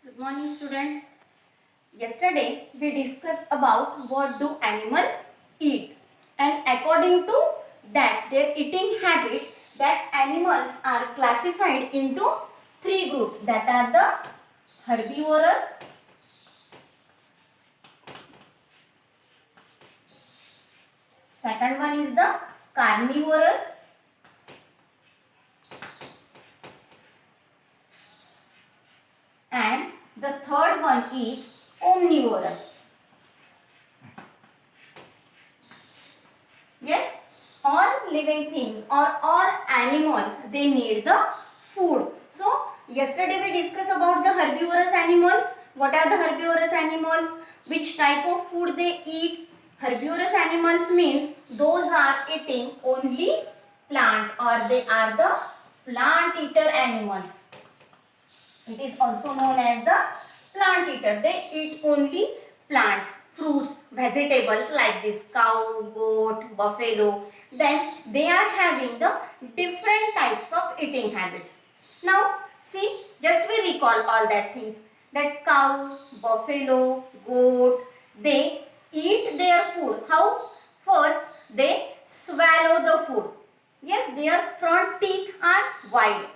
Good morning, students. Yesterday we discussed about what do animals eat, and according to that their eating habit, that animals are classified into three groups, that are the herbivorous, second one is the carnivorous, and the third one is omnivorous. Yes, all living things or all animals, they need the food. So yesterday we discussed about the herbivorous animals. What are the herbivorous animals? Which type of food they eat? Herbivorous animals means those are eating only plant, or they are the plant eater animals. It is also known as the plant eater. They eat only plants, fruits, vegetables like this, cow, goat, buffalo. Then they are having the different types of eating habits. Now see, just we recall all that things. That cow, buffalo, goat, they eat their food. How? First they swallow the food. Yes, their front teeth are wide.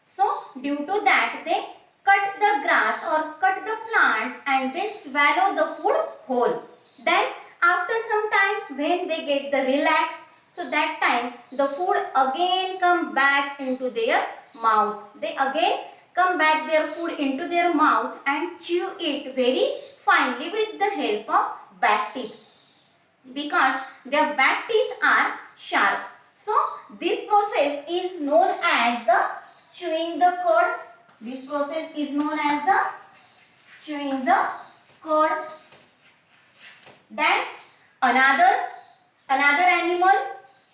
So due to that they cut the grass or cut the plants and they swallow the food whole. Then after some time when they get the relax, so that time the food again come back into their mouth. They again come back their food into their mouth and chew it very finely with the help of back teeth, because their back teeth are sharp. So this process is known as the chewing the cud. This process is known as the chewing the cud. Then another animals,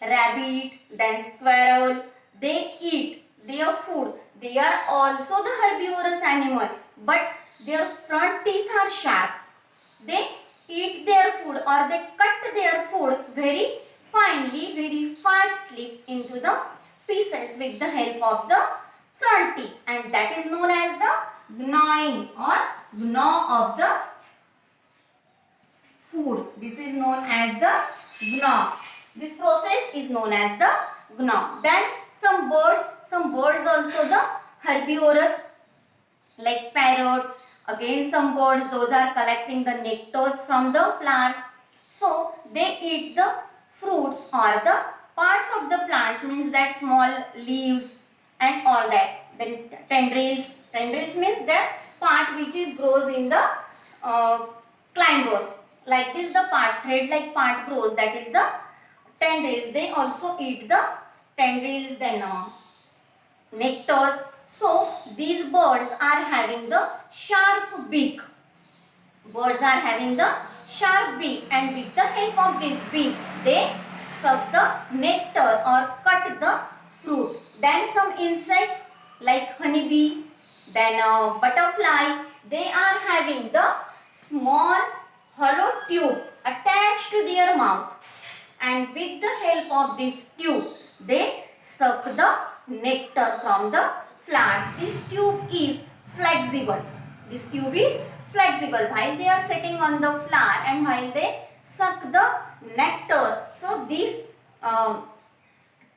rabbit, then squirrel, they eat their food. They are also the herbivorous animals, but their front teeth are sharp. They eat their food or they cut their food very finely, very fastly into the pieces with the help of the front teeth, and that is known as the gnawing or gnaw of the food. This is known as the gnaw. This process is known as the gnaw. Then some birds also the herbivorous, like parrot. Again some birds, those are collecting the nectars from the flowers. So they eat the fruits or the parts of the plants, means that small leaves and all that. Then tendrils means that part which is grows in the climbers. Like this the part, thread like part grows, that is the tendrils. They also eat the tendrils, then nectars. So these birds are having the sharp beak. Birds are having the sharp beak, and with the help of this beak they suck the nectar or cut the fruit. Then some insects like honeybee, then butterfly, they are having the small hollow tube attached to their mouth, and with the help of this tube they suck the nectar from the flowers. This tube is flexible. This tube is flexible while they are sitting on the flower and while they suck the nectar. So this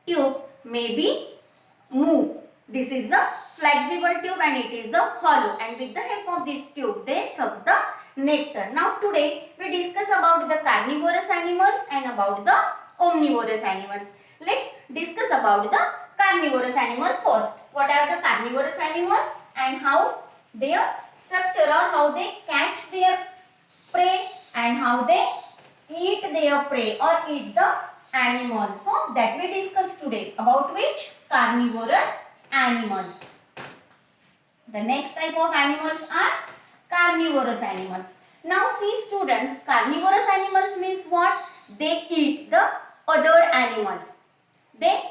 tube may be moved. This is the flexible tube and it is the hollow, and with the help of this tube they suck the nectar. Now today we discuss about the carnivorous animals and about the omnivorous animals. Let's discuss about the carnivorous animal first. What are the carnivorous animals and how their structure, or how they catch their prey and how they eat their prey or eat the animals. So that we discuss today. About which? Carnivorous animals. The next type of animals are carnivorous animals. Now see students, carnivorous animals means what? They eat the other animals. They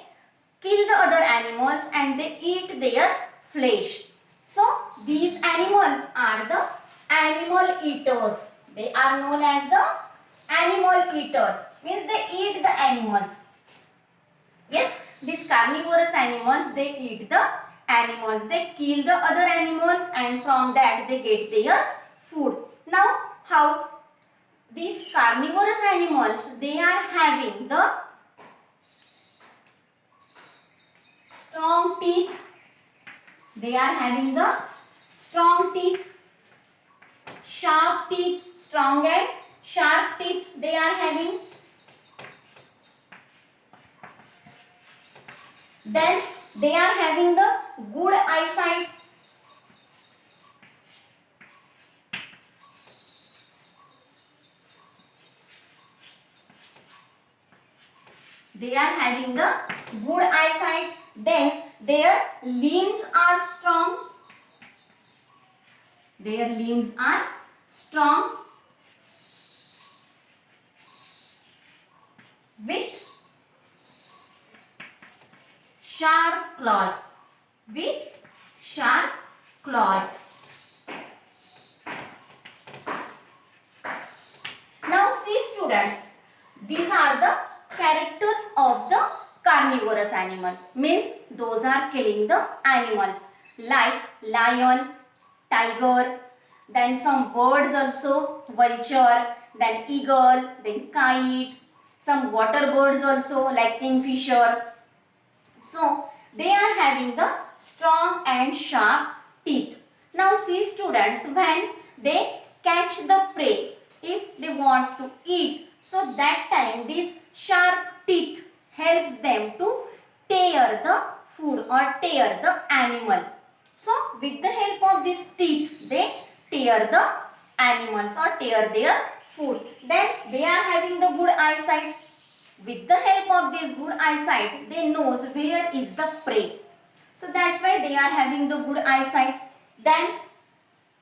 kill the other animals and they eat their flesh. So these animals are the animal eaters. They are known as the animal eaters. Means they eat the animals. Yes, these carnivorous animals, they eat the animals. They kill the other animals and from from that they get their food. Now how these carnivorous animals, they are having the strong teeth. They are having the strong teeth, sharp teeth, strong and sharp teeth they are having. Then they are having the good eyesight. They are having the good eyesight. Then their limbs are strong. Their limbs are strong with sharp claws. With sharp claws. Now see students, these are the characters of the carnivorous animals. Means those are killing the animals like lion, tiger, then some birds also, vulture, then eagle, then kite, some water birds also like kingfisher. So they are having the strong and sharp teeth. Now see students, when they catch the prey, if they want to eat, so that time these sharp teeth helps them to tear the food or tear the animal. So with the help of these teeth, they tear the animals or tear their food. Then they are having the good eyesight. With the help of this good eyesight, they knows where is the prey. So that's why they are having the good eyesight. Then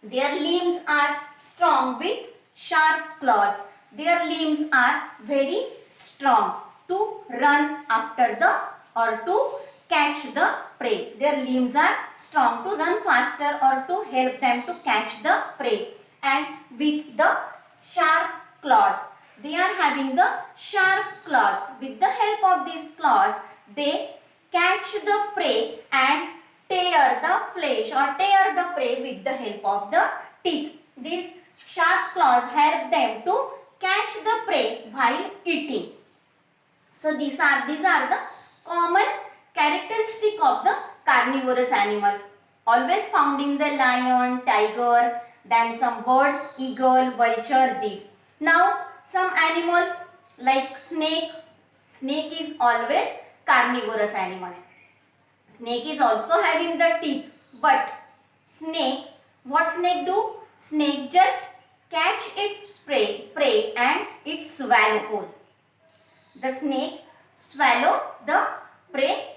their limbs are strong with sharp claws. Their limbs are very strong to run after the or to catch the prey. Their limbs are strong to run faster or to help them to catch the prey. And with the sharp claws, they are having the sharp claws. With the help of these claws, they catch the prey and tear the flesh or tear the prey with the help of the teeth. These sharp claws help them to catch the prey while eating. So these are the common characteristic of the carnivorous animals. Always found in the lion, tiger, then some birds, eagle, vulture, these. Now some animals like snake. Snake is always carnivorous animals. Snake is also having the teeth, but snake, what snake do? Snake just catch its prey and it swallow whole. The snake swallow the prey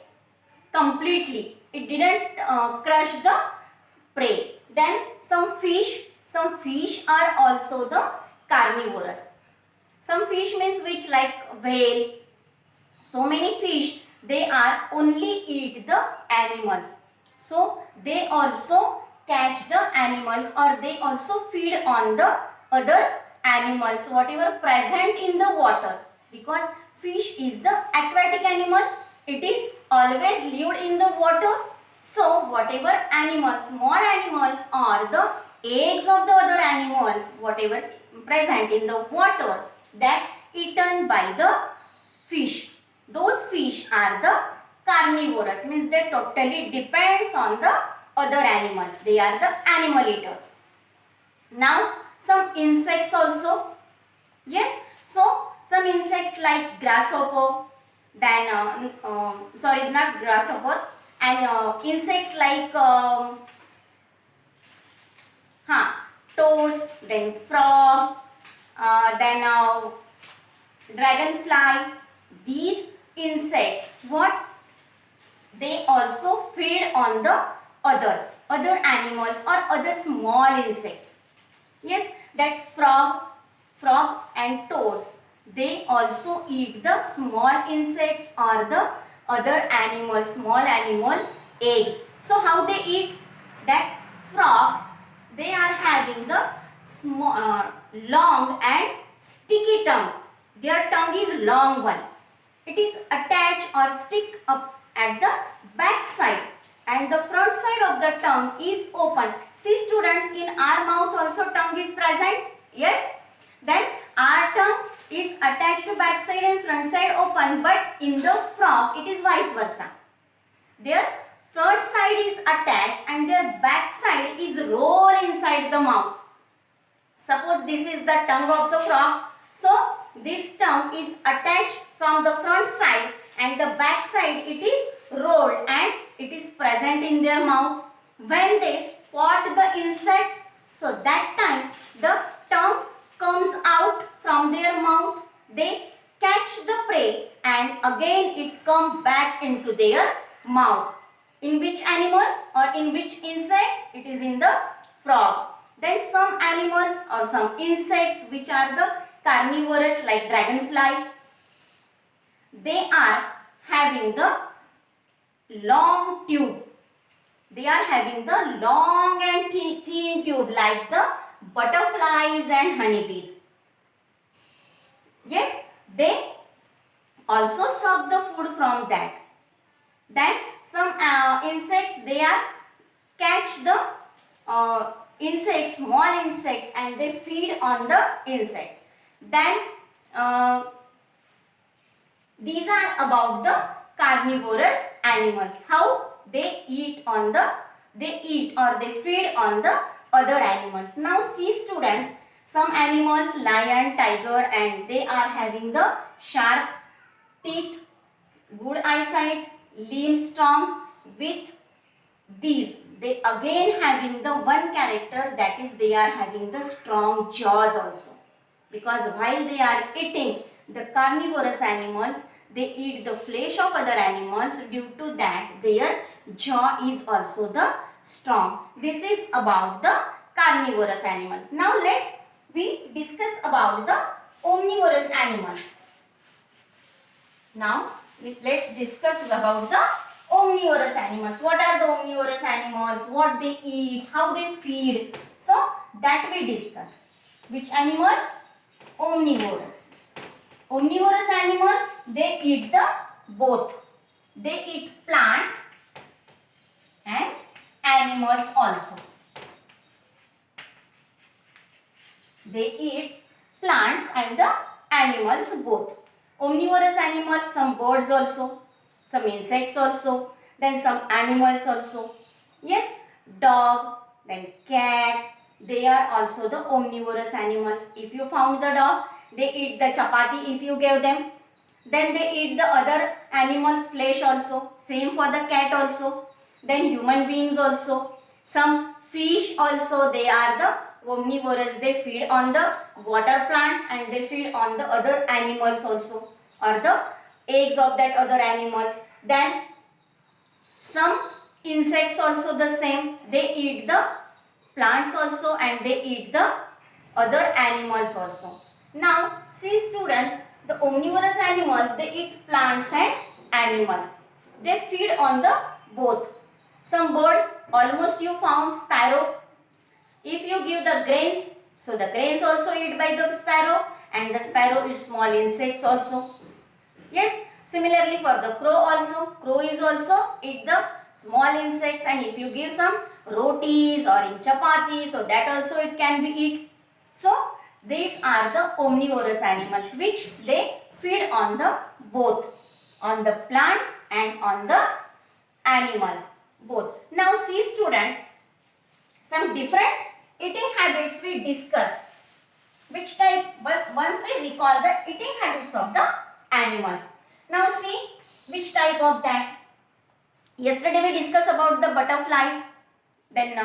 completely. It didn't crush the prey. Then some fish are also the carnivorous. Some fish means which, like whale. So many fish, they are only eat the animals. So they also catch the animals or they also feed on the other animals whatever present in the water, because fish is the aquatic animal. It is always lived in the water. So whatever animals, small animals or the eggs of the other animals, whatever present in the water, that eaten by the fish. Those fish are the carnivorous, means they totally depends on the other animals. They are the animal eaters. Now some insects also. Yes, so some insects like grasshopper, then sorry, not grasshopper, and insects like toads, then frog, then dragonfly. These insects, what? They also feed on the other animals or other small insects. Yes, that frog and toads, they also eat the small insects or the other animals, small animals, eggs. So how they eat? That frog, they are having the small, long and sticky tongue. Their tongue is long one. It is attached or stick up at the back side, and the front side of the tongue is open. See students, in our mouth also tongue is present. Yes. Then our tongue is attached to back side and front side open, but in the frog it is vice versa. Their front side is attached and their back side is rolled inside the mouth. Suppose this is the tongue of the frog. So this tongue is attached from the front side and the back side it is rolled and it is present in their mouth. When they spot the insects, so that time the tongue comes out from their mouth. They catch the prey and again it comes back into their mouth. In which animals or in which insects? It is in the frog. Then some animals or some insects which are the carnivorous like dragonfly, they are having the long tube. They are having the long and thin tube like the butterflies and honeybees. Yes, they also suck the food from that. Then some insects, they are catch the insects, small insects, and they feed on the insects. Then these are about the carnivorous animals. How they eat on the, they eat or they feed on the other animals. Now see students, some animals, lion, tiger, and they are having the sharp teeth, good eyesight, limbs strong. With these, they again having the one character, that is they are having the strong jaws also. Because while they are eating the carnivorous animals, they eat the flesh of other animals. Due to that, their jaw is also the strong. This is about the carnivorous animals. Now we discuss about the omnivorous animals. Now let's discuss about the omnivorous animals. What are the omnivorous animals? What they eat? How they feed? So that we discuss. Which animals? Omnivorous. Omnivorous animals, they eat the both. They eat plants and animals also. They eat plants and the animals both. Omnivorous animals, some birds also, some insects also, then some animals also. Yes, dog, then cat, they are also the omnivorous animals. If you found the dog, they eat the chapati if you gave them. Then they eat the other animals' flesh also. Same for the cat also. Then human beings also. Some fish also, they are the omnivorous. They feed on the water plants and they feed on the other animals also, or the eggs of that other animals. Then some insects also the same. They eat the plants also and they eat the other animals also. Now see students, the omnivorous animals, they eat plants and animals. They feed on the both. Some birds, almost you found sparrow. If you give the grains, so the grains also eat by the sparrow and the sparrow eats small insects also. Yes, similarly for the crow also. Crow is also eat the small insects, and if you give some rotis or in chapati, so that also it can be eat. So these are the omnivorous animals which they feed on the both, on the plants and on the animals both. Now see students, some different eating habits we discuss. Which type? Once we recall the eating habits of the animals. Now see which type of that. Yesterday we discussed about the butterflies, then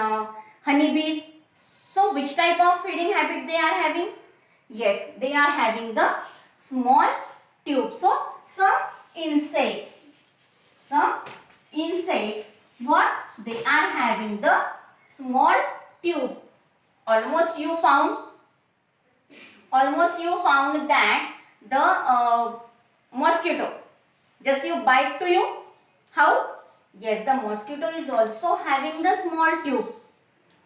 honeybees. So which type of feeding habit they are having? Yes, they are having the small tube. So some insects, what? They are having the small tube. Almost you found that the mosquito, just you bite to you. How? Yes, the mosquito is also having the small tube,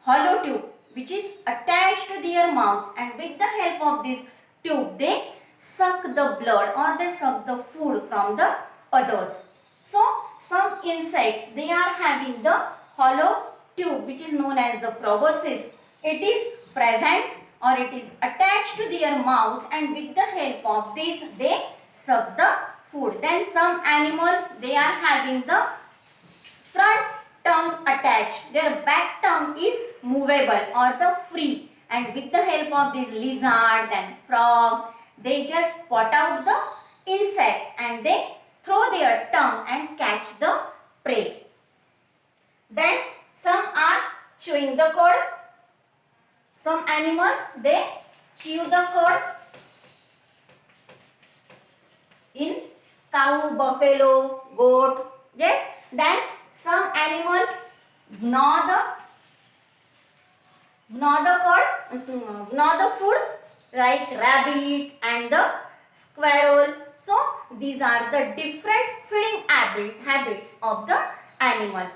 hollow tube, which is attached to their mouth, and with the help of this tube they suck the blood or they suck the food from the others. So some insects, they are having the hollow tube which is known as the proboscis. It is present or it is attached to their mouth, and with the help of this they suck the food. Then some animals, they are having the front tongue attached. Their back tongue is movable or the free, and with the help of this lizard and frog, they just spot out the insects and they throw their tongue and catch the prey. Then some are chewing the cud. Some animals, they chew the cud. In cow, buffalo, goat. Yes. Then some animals gnaw the food, like rabbit and the squirrel. So these are the different feeding habits of the animals.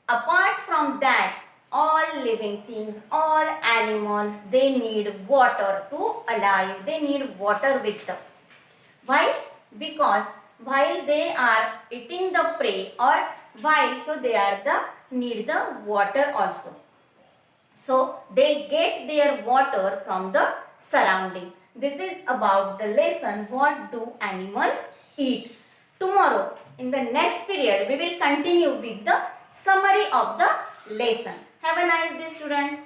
Apart from that, all living things, all animals, they need water to alive. They need water with them. Why? Because while they are eating the prey, or while, so they are need the water also. So they get their water from the surrounding. This is about the lesson, what do animals eat. Tomorrow in the next period we will continue with the summary of the lesson. Have a nice day, student.